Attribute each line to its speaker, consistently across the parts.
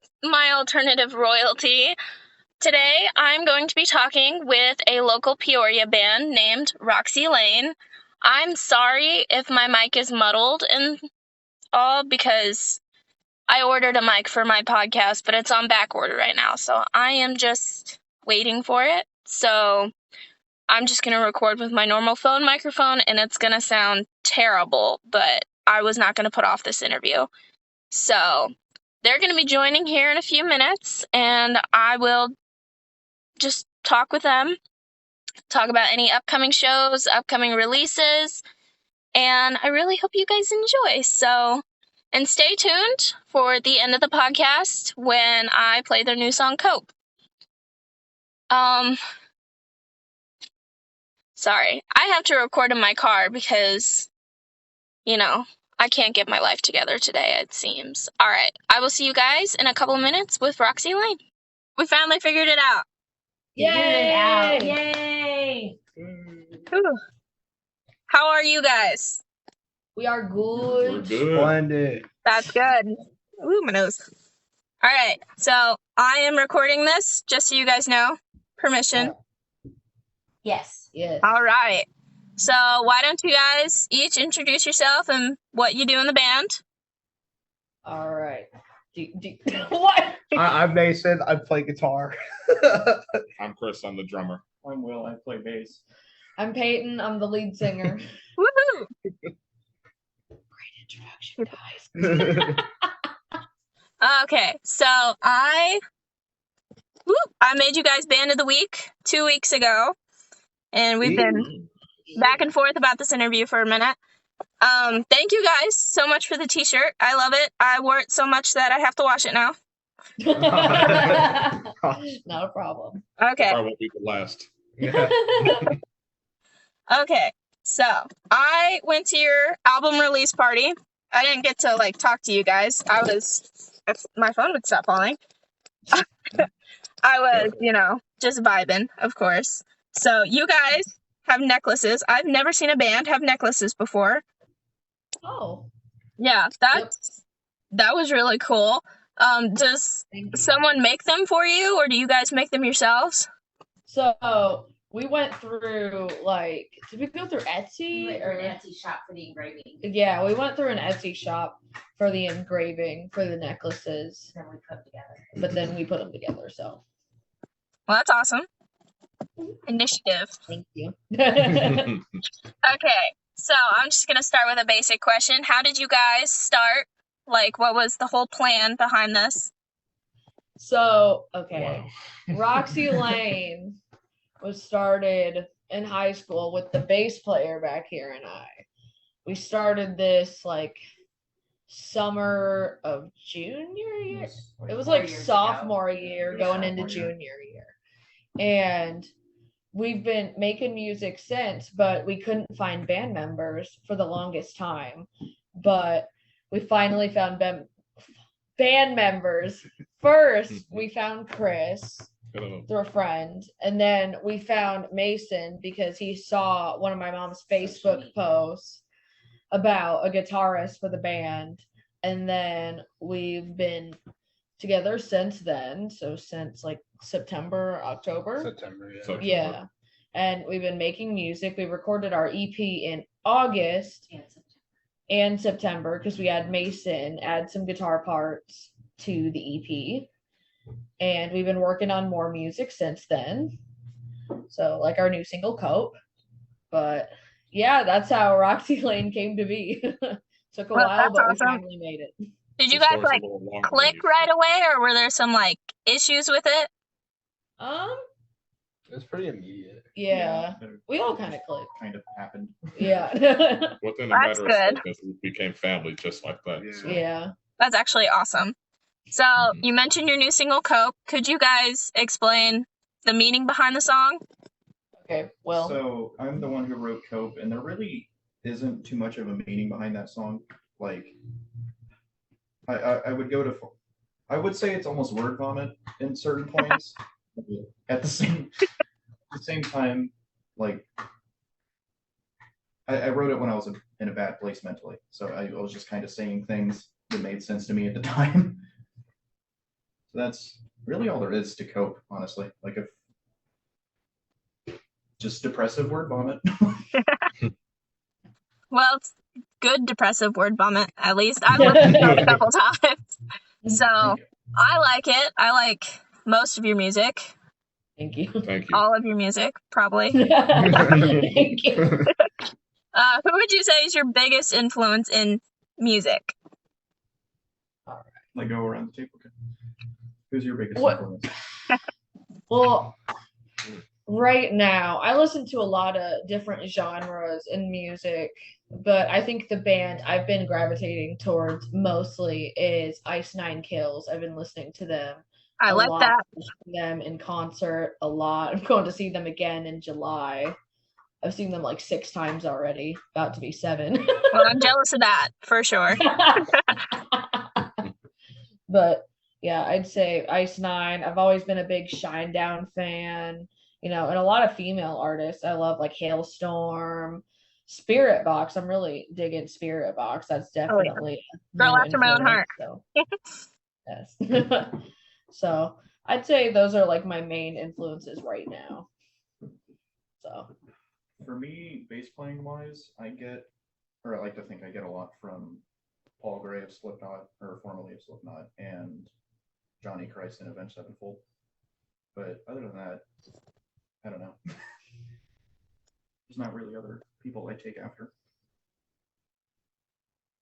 Speaker 1: with my alternative royalty. Today I'm going to be talking with a local Peoria band named Roxy Lane. I'm sorry if my mic is muddled and all because I ordered a mic for my podcast, but it's on back order right now, so I am just waiting for it. So I'm just going to record with my normal phone microphone, and it's going to sound terrible, but I was not going to put off this interview. So they're going to be joining here in a few minutes, and I will just talk with them, talk about any upcoming shows, upcoming releases, and I really hope you guys enjoy. So, and stay tuned for the end of the podcast when I play their new song, Cope. Sorry, I have to record in my car because, I can't get my life together today, it seems. All right, I will see you guys in a couple of minutes with Roxy Lane. We finally figured it out.
Speaker 2: Yay!
Speaker 3: Yay!
Speaker 1: Whew. How are you guys?
Speaker 2: We are
Speaker 4: We're
Speaker 2: good.
Speaker 4: good.
Speaker 3: Splendid.
Speaker 1: That's good. Ooh, my nose. All right, so I am recording this, just so you guys know. Permission.
Speaker 3: Yes.
Speaker 2: Yes.
Speaker 1: All right. So why don't you guys each introduce yourself and what you do in the band?
Speaker 2: All right. What?
Speaker 3: I'm Mason. I play guitar.
Speaker 4: I'm Chris. I'm the drummer.
Speaker 5: I'm Will. I play bass.
Speaker 2: I'm Peyton. I'm the lead singer.
Speaker 1: Woohoo!
Speaker 2: Great introduction, guys.
Speaker 1: Okay, so I made you guys Band of the Week 2 weeks ago, and we've been back and forth about this interview for a minute. Thank you guys so much for the t-shirt. I love it. I wore it so much that I have to wash it now.
Speaker 2: Not a problem.
Speaker 1: Okay.
Speaker 4: I won't be the last.
Speaker 1: Okay, so I went to your album release party. I didn't get to talk to you guys. If my phone would stop falling. I was, just vibing, of course. So you guys have necklaces. I've never seen a band have necklaces before.
Speaker 2: Oh.
Speaker 1: Yeah, that was really cool. Does someone make them for you, or do you guys make them yourselves?
Speaker 2: So we went through did we go through Etsy?
Speaker 3: We went through an Etsy shop for the engraving.
Speaker 2: Yeah, we went through an Etsy shop for the engraving for the necklaces.
Speaker 3: Then we put them together.
Speaker 2: But then we put them together. So.
Speaker 1: Well, that's awesome. Initiative.
Speaker 2: Thank you.
Speaker 1: Okay, so I'm just gonna start with a basic question. How did you guys start? What was the whole plan behind this?
Speaker 2: So, okay.
Speaker 4: Wow.
Speaker 2: Roxy Lane was started in high school with the bass player back here and I. We started this summer of junior year. It was sophomore year going into junior year. And we've been making music since, but we couldn't find band members for the longest time. But we finally found band members. First, we found Chris through a friend, and then we found Mason because he saw one of my mom's Facebook posts about a guitarist for the band, and then we've been together since then. So since September, October.
Speaker 3: September, yeah.
Speaker 4: So-
Speaker 2: Yeah. And we've been making music. We recorded our EP in August and September because we had Mason add some guitar parts to the EP. And we've been working on more music since then. So our new single, Cope. But yeah, that's how Roxy Lane came to be. Took a while,
Speaker 1: that's
Speaker 2: but
Speaker 1: awesome.
Speaker 2: we finally made it.
Speaker 1: Did you
Speaker 4: The
Speaker 1: guys
Speaker 4: story's a little longer
Speaker 1: click
Speaker 4: than you
Speaker 1: right
Speaker 4: think.
Speaker 1: away, or were there some issues with it?
Speaker 3: It was pretty immediate.
Speaker 2: Yeah.
Speaker 5: It
Speaker 2: We all kind of clicked.
Speaker 5: kind of happened.
Speaker 2: Yeah.
Speaker 4: Within a
Speaker 1: That's
Speaker 4: matter of
Speaker 1: good.
Speaker 4: seconds, we became family just like that.
Speaker 3: Yeah.
Speaker 4: So.
Speaker 2: Yeah.
Speaker 1: That's actually awesome. So you mentioned your new single, Cope. Could you guys explain the meaning behind the song?
Speaker 2: Okay. Well.
Speaker 5: So I'm the one who wrote Cope, and there really isn't too much of a meaning behind that song. I would say it's almost word vomit in certain points. At the same time, I wrote it when I was in a bad place mentally. So I was just kind of saying things that made sense to me at the time. So that's really all there is to cope, honestly. Like if just depressive word vomit.
Speaker 1: Well, it's good depressive word vomit, at least. I've listened to it a couple times. So
Speaker 5: Thank you.
Speaker 1: I like it. I like most of your music.
Speaker 2: Thank you.
Speaker 4: Thank you.
Speaker 1: All of your music, probably.
Speaker 2: Thank you.
Speaker 1: Who would you say is your biggest influence in music?
Speaker 5: Like go around the table. Okay. Who's your biggest
Speaker 2: What-
Speaker 5: influence?
Speaker 2: Well, right now, I listen to a lot of different genres in music, but I think the band I've been gravitating towards mostly is Ice Nine Kills. I've been listening to them
Speaker 1: I
Speaker 2: a
Speaker 1: like
Speaker 2: lot,
Speaker 1: that.
Speaker 2: them in concert a lot. I'm going to see them again in July. I've seen them like 6 times already, about to be 7.
Speaker 1: Well, I'm jealous of that, for sure.
Speaker 2: But yeah, I'd say Ice Nine. I've always been a big Shinedown fan, and a lot of female artists. I love like Hailstorm, Spirit Box. I'm really digging Spirit Box. That's
Speaker 1: Oh, yeah.
Speaker 2: definitely a
Speaker 1: Girl
Speaker 2: new
Speaker 1: after my own heart.
Speaker 2: influence, so yes. So I'd say those are like my main influences right now. So
Speaker 5: For me, bass playing wise, I like to think I get a lot from Paul Gray of Slipknot, or formerly of Slipknot, and Johnny Christ in Avenged Sevenfold. But other than that, I don't know. There's not really other people I take after.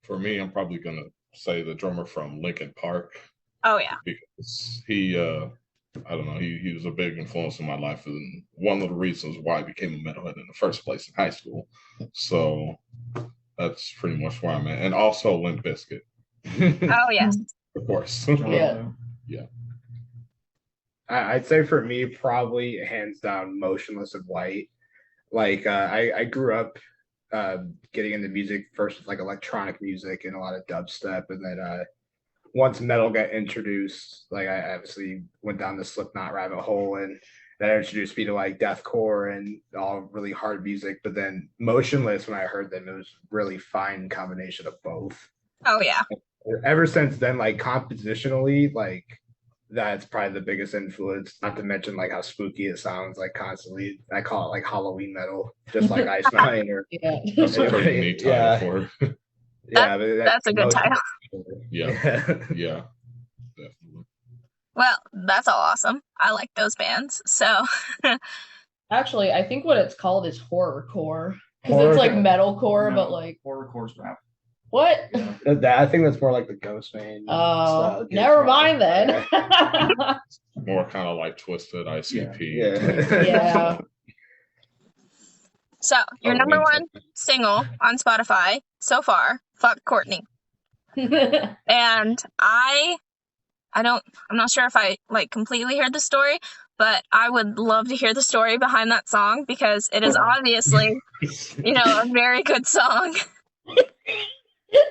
Speaker 4: For me, I'm probably gonna say the drummer from Linkin Park
Speaker 1: Oh, yeah.
Speaker 4: because he I don't know, he was a big influence in my life and one of the reasons why I became a metalhead in the first place in high school. So that's pretty much where I'm at. And also Limp Bizkit,
Speaker 1: Oh, yes.
Speaker 4: of course.
Speaker 2: Yeah.
Speaker 3: I'd say for me, probably hands down, Motionless in White. Like I grew up getting into music first with like electronic music and a lot of dubstep, and then once metal got introduced, like I obviously went down the Slipknot rabbit hole, and that introduced me to like deathcore and all really hard music. But then Motionless, when I heard them, it was really fine combination of both.
Speaker 1: Oh, yeah.
Speaker 3: Ever since then, like compositionally, like that's probably the biggest influence. Not to mention like how spooky it sounds, like constantly. I call it like Halloween metal, just like Ice Nine or
Speaker 2: yeah.
Speaker 4: That's a pretty neat title
Speaker 3: Yeah.
Speaker 4: for it.
Speaker 3: yeah. But
Speaker 1: That's a good title.
Speaker 4: Yeah. Yeah, definitely.
Speaker 1: Well, that's all awesome. I like those bands. So,
Speaker 2: Actually, I think what it's called is horrorcore. Because it's like metalcore, but like
Speaker 5: horrorcore's rap.
Speaker 2: what?
Speaker 3: That I think that's more like the Ghost Man.
Speaker 2: Oh,
Speaker 3: style.
Speaker 2: never mind then.
Speaker 4: More kind of like Twisted ICP.
Speaker 3: Yeah.
Speaker 2: Yeah.
Speaker 1: so your
Speaker 4: Oh,
Speaker 1: number
Speaker 4: Winter.
Speaker 1: one single on Spotify so far, Fuck Courtney. And I'm not sure if I like completely heard the story, but I would love to hear the story behind that song because it is obviously, a very good song.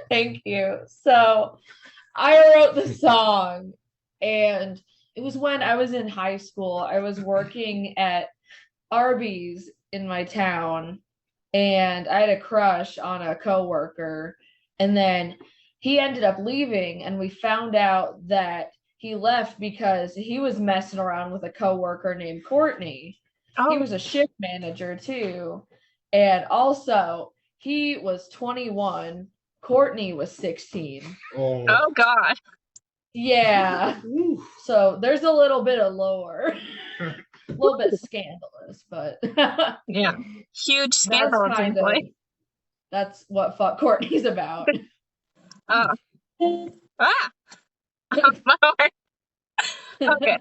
Speaker 2: Thank you. So I wrote the song, and it was when I was in high school. I was working at Arby's in my town, and I had a crush on a coworker, and then he ended up leaving, and we found out that he left because he was messing around with a coworker named Courtney. He was a shift manager too, and also he was 21. Courtney was 16.
Speaker 1: Oh God.
Speaker 2: Yeah. So there's a little bit of lore. A little bit scandalous, but
Speaker 1: Yeah. Huge scandal at some point.
Speaker 2: That's what Fuck Courtney's about.
Speaker 1: Ah. My heart. Okay.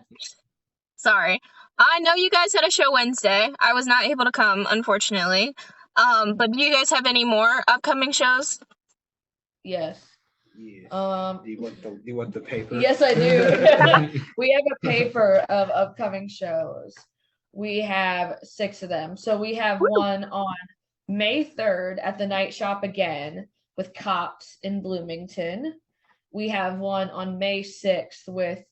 Speaker 1: Sorry. I know you guys had a show Wednesday. I was not able to come, unfortunately. But do you guys have any more upcoming shows?
Speaker 2: Yes.
Speaker 3: Do you want the paper?
Speaker 2: Yes, I do. We have a paper of upcoming shows. We have 6 of them. So we have one on May 3rd at the Night Shop again with Cops in Bloomington. We have one on May 6th with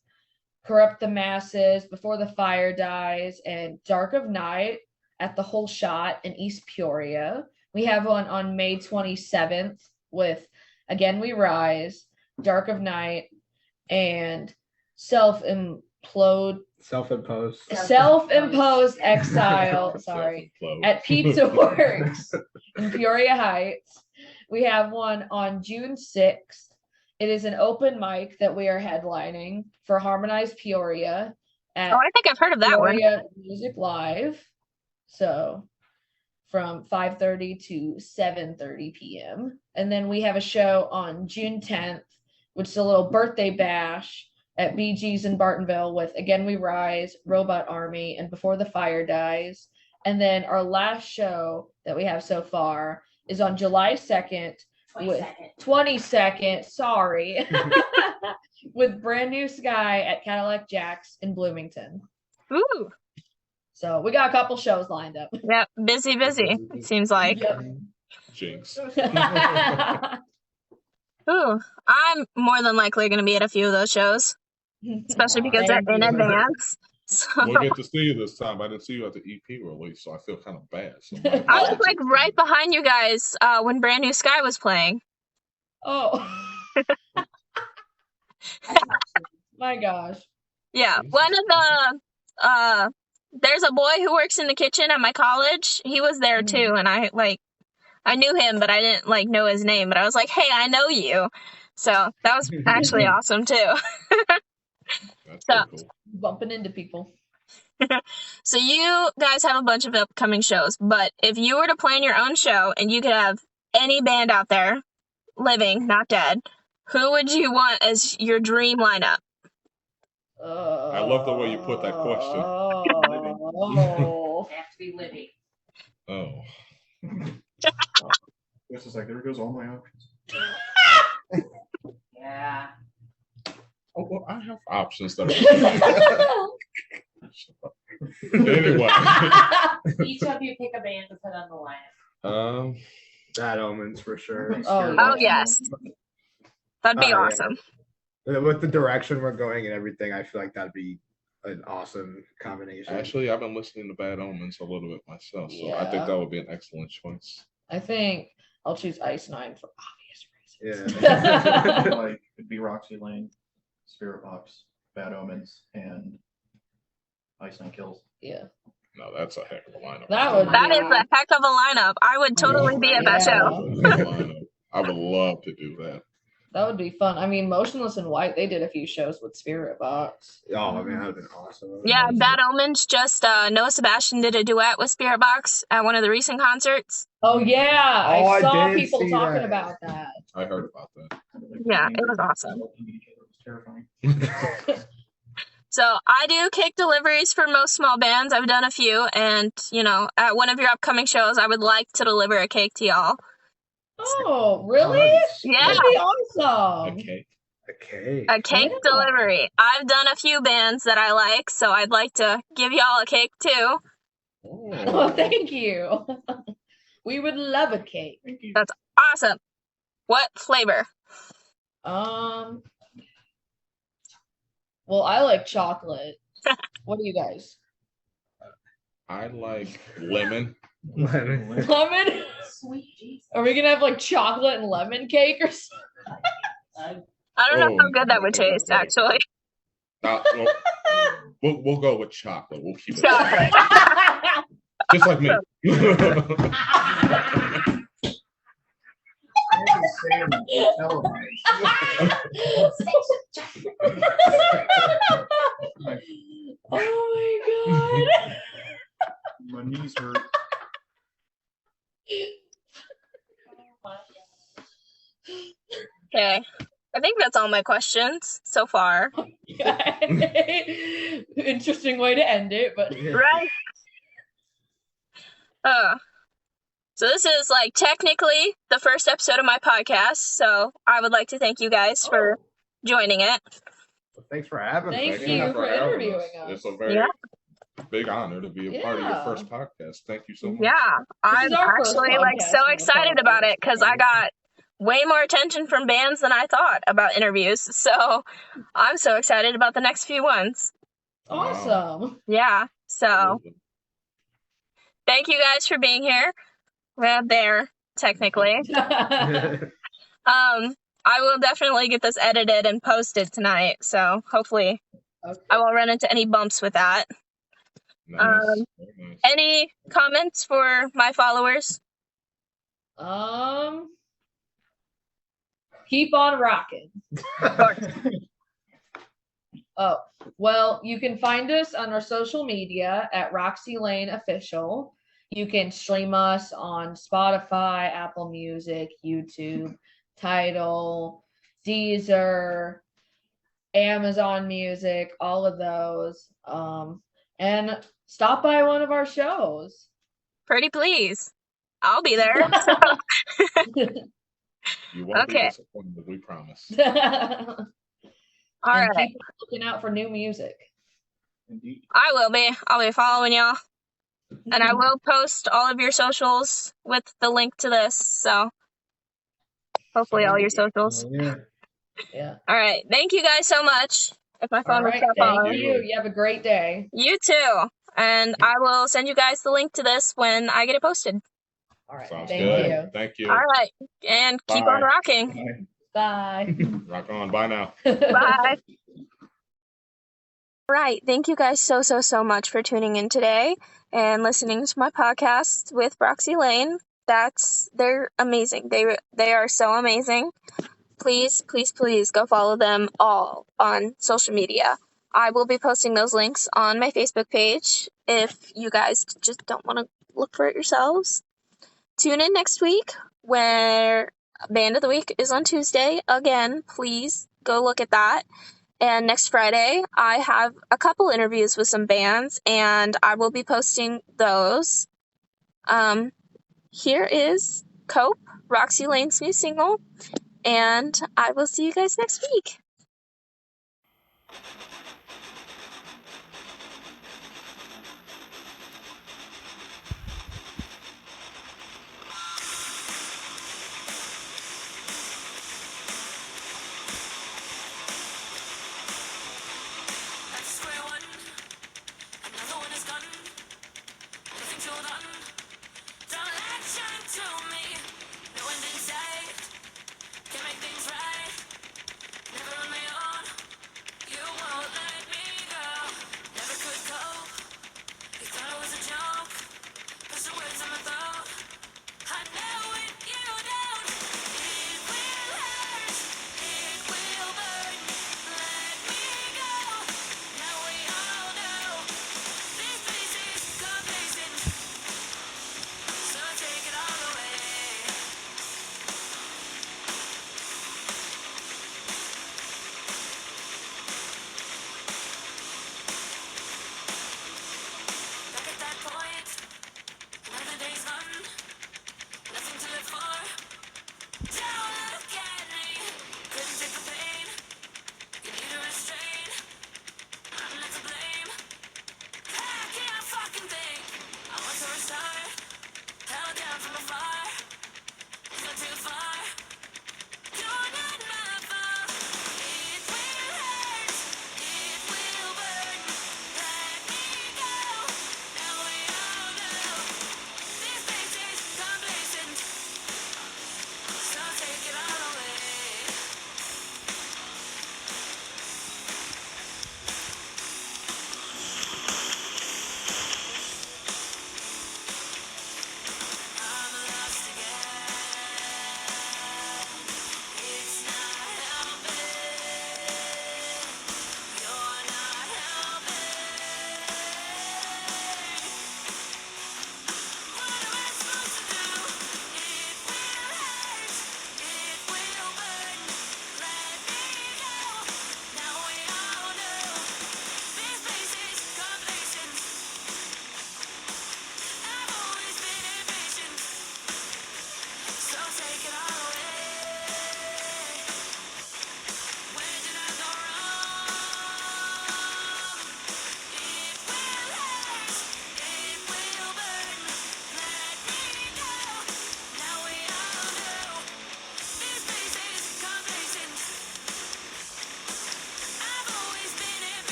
Speaker 2: Corrupt the Masses, Before the Fire Dies, and Dark of Night at the Whole Shot in East Peoria. We have one on May 27th with Again We Rise, Dark of Night, and self-imposed exile, sorry, at Pizza Works in Peoria Heights. We have one on June 6th. It is an open mic that we are headlining for Harmonize Peoria at
Speaker 1: I think I've heard of that
Speaker 2: Peoria Music Live. So from 5:30 to 7:30 p.m. And then we have a show on June 10th, which is a little birthday bash at BG's in Bartonville with Again We Rise, Robot Army, and Before the Fire Dies. And then our last show that we have so far is on July 2nd. 22nd, sorry. With Brand New Sky at Cadillac Jack's in Bloomington.
Speaker 1: Ooh.
Speaker 2: So we got a couple shows lined up.
Speaker 1: Yep, busy, it seems like.
Speaker 2: Yep.
Speaker 4: Jinx.
Speaker 1: Ooh, I'm more than likely going to be at a few of those shows, especially because they're in advance. So.
Speaker 4: We'll get to see you this time. I didn't see you at the EP release, so I feel kind of bad. So
Speaker 1: I was like right behind you guys when Brand New Sky was playing.
Speaker 2: Oh. My gosh.
Speaker 1: Yeah, one of the there's a boy who works in the kitchen at my college. He was there too, and I knew him, but I didn't know his name. But I was like, "Hey, I know you," so that was actually awesome too.
Speaker 4: That's
Speaker 1: so
Speaker 4: cool.
Speaker 2: Bumping into people.
Speaker 1: So you guys have a bunch of upcoming shows, but if you were to plan your own show and you could have any band out there, living, not dead, who would you want as your dream lineup?
Speaker 4: I love the way you put that question.
Speaker 2: Oh.
Speaker 6: They have to be living.
Speaker 4: Oh.
Speaker 5: This is like, there goes all my options.
Speaker 6: Yeah.
Speaker 4: Oh, well, I have options that anyway.
Speaker 6: Each of you pick a band to put on the lineup.
Speaker 3: Bad Omens for sure.
Speaker 1: Oh yes, that'd be awesome.
Speaker 3: Yeah. With the direction we're going and everything, I feel like that'd be an awesome combination.
Speaker 4: Actually, I've been listening to Bad Omens a little bit myself, so I think that would be an excellent choice.
Speaker 2: I think I'll choose Ice Nine for obvious reasons.
Speaker 3: Yeah.
Speaker 5: Like, it'd be Roxy Lane, Spirit Box, Bad Omens, and Ice Nine Kills.
Speaker 2: Yeah.
Speaker 4: No, that's a heck of a lineup.
Speaker 1: That is a heck of a lineup. I would totally be at that show.
Speaker 4: I would love to do that.
Speaker 2: That would be fun. I mean, Motionless in White, they did a few shows with Spirit Box.
Speaker 3: Oh, man, that would have been awesome.
Speaker 1: Yeah, Bad Omens just, Noah Sebastian did a duet with Spirit Box at one of the recent concerts.
Speaker 2: Oh, yeah.
Speaker 3: Oh,
Speaker 2: I saw
Speaker 3: did
Speaker 2: people
Speaker 3: see
Speaker 2: talking
Speaker 3: that.
Speaker 2: about that.
Speaker 4: I heard about that.
Speaker 1: Yeah, it was awesome.
Speaker 5: It was terrifying.
Speaker 1: So I do cake deliveries for most small bands. I've done a few, and, at one of your upcoming shows, I would like to deliver a cake to y'all.
Speaker 2: Oh, really?
Speaker 1: Yeah.
Speaker 2: That'd be awesome.
Speaker 4: Okay.
Speaker 3: Okay.
Speaker 1: A cake delivery. I've done a few bands that I like, so I'd like to give y'all a cake too.
Speaker 2: Oh, thank you. We would love a cake.
Speaker 5: Thank you.
Speaker 1: That's awesome. What flavor?
Speaker 2: Well, I like chocolate. What do you guys?
Speaker 4: I like lemon.
Speaker 2: Lemon?
Speaker 6: Sweet Jesus.
Speaker 2: Are we gonna have like chocolate and lemon cake or something?
Speaker 1: I don't know how good that would taste, actually.
Speaker 4: We'll go with chocolate. We'll keep it
Speaker 1: Chocolate.
Speaker 4: just like me.
Speaker 2: Oh my god.
Speaker 5: My knees hurt.
Speaker 1: Okay. I think that's all my questions so far.
Speaker 2: Interesting way to end it, but
Speaker 1: Right? So this is technically the first episode of my podcast, so I would like to thank you guys for joining it.
Speaker 3: Well, thanks for having me.
Speaker 2: Thank you for
Speaker 4: having
Speaker 2: interviewing us.
Speaker 4: It's a very big honor to be a part of your
Speaker 2: Yeah.
Speaker 4: first podcast. Thank you so much.
Speaker 1: Yeah, I'm
Speaker 2: is our first
Speaker 1: actually
Speaker 2: podcast
Speaker 1: so
Speaker 2: on the
Speaker 1: excited about it because I got way more attention from bands than I thought about interviews. So I'm so excited about the next few ones.
Speaker 2: Awesome.
Speaker 1: Yeah. So thank you guys for being here. Well, there, technically. I will definitely get this edited and posted tonight. So hopefully
Speaker 2: Okay.
Speaker 1: I won't run into any bumps with that.
Speaker 4: Nice. Very nice.
Speaker 1: Any comments for my followers?
Speaker 2: Keep on rocking. Oh, well, you can find us on our social media at Roxy Lane Official. You can stream us on Spotify, Apple Music, YouTube, Tidal, Deezer, Amazon Music, all of those. And stop by one of our shows.
Speaker 1: Pretty please. I'll be there.
Speaker 4: You won't
Speaker 1: Okay.
Speaker 4: be disappointed, we promise.
Speaker 1: All
Speaker 2: And
Speaker 1: right.
Speaker 2: keep looking out for new music.
Speaker 5: Indeed.
Speaker 1: I will be. I'll be following y'all. And I will post all of your socials with the link to this. So hopefully all your socials.
Speaker 2: Yeah.
Speaker 1: All right. Thank you guys so much. If my
Speaker 2: All
Speaker 1: phone would
Speaker 2: right.
Speaker 1: stop
Speaker 2: Thank
Speaker 1: calling.
Speaker 2: you. You have a great day.
Speaker 1: You too. And I will send you guys the link to this when I get it posted.
Speaker 2: All right.
Speaker 4: Sounds
Speaker 2: Thank
Speaker 4: good.
Speaker 2: you.
Speaker 4: Thank you.
Speaker 1: All right. And keep on
Speaker 4: Bye.
Speaker 1: rocking.
Speaker 2: Bye.
Speaker 4: Rock on. Bye now.
Speaker 1: Bye. Right. Thank you guys so much for tuning in today and listening to my podcast with Roxy Lane. They're amazing. They are so amazing. Please go follow them all on social media. I will be posting those links on my Facebook page if you guys just don't want to look for it yourselves. Tune in next week where Band of the Week is on Tuesday. Again, please go look at that. And next Friday, I have a couple interviews with some bands, and I will be posting those. Here is Cope, Roxy Lane's new single, and I will see you guys next week.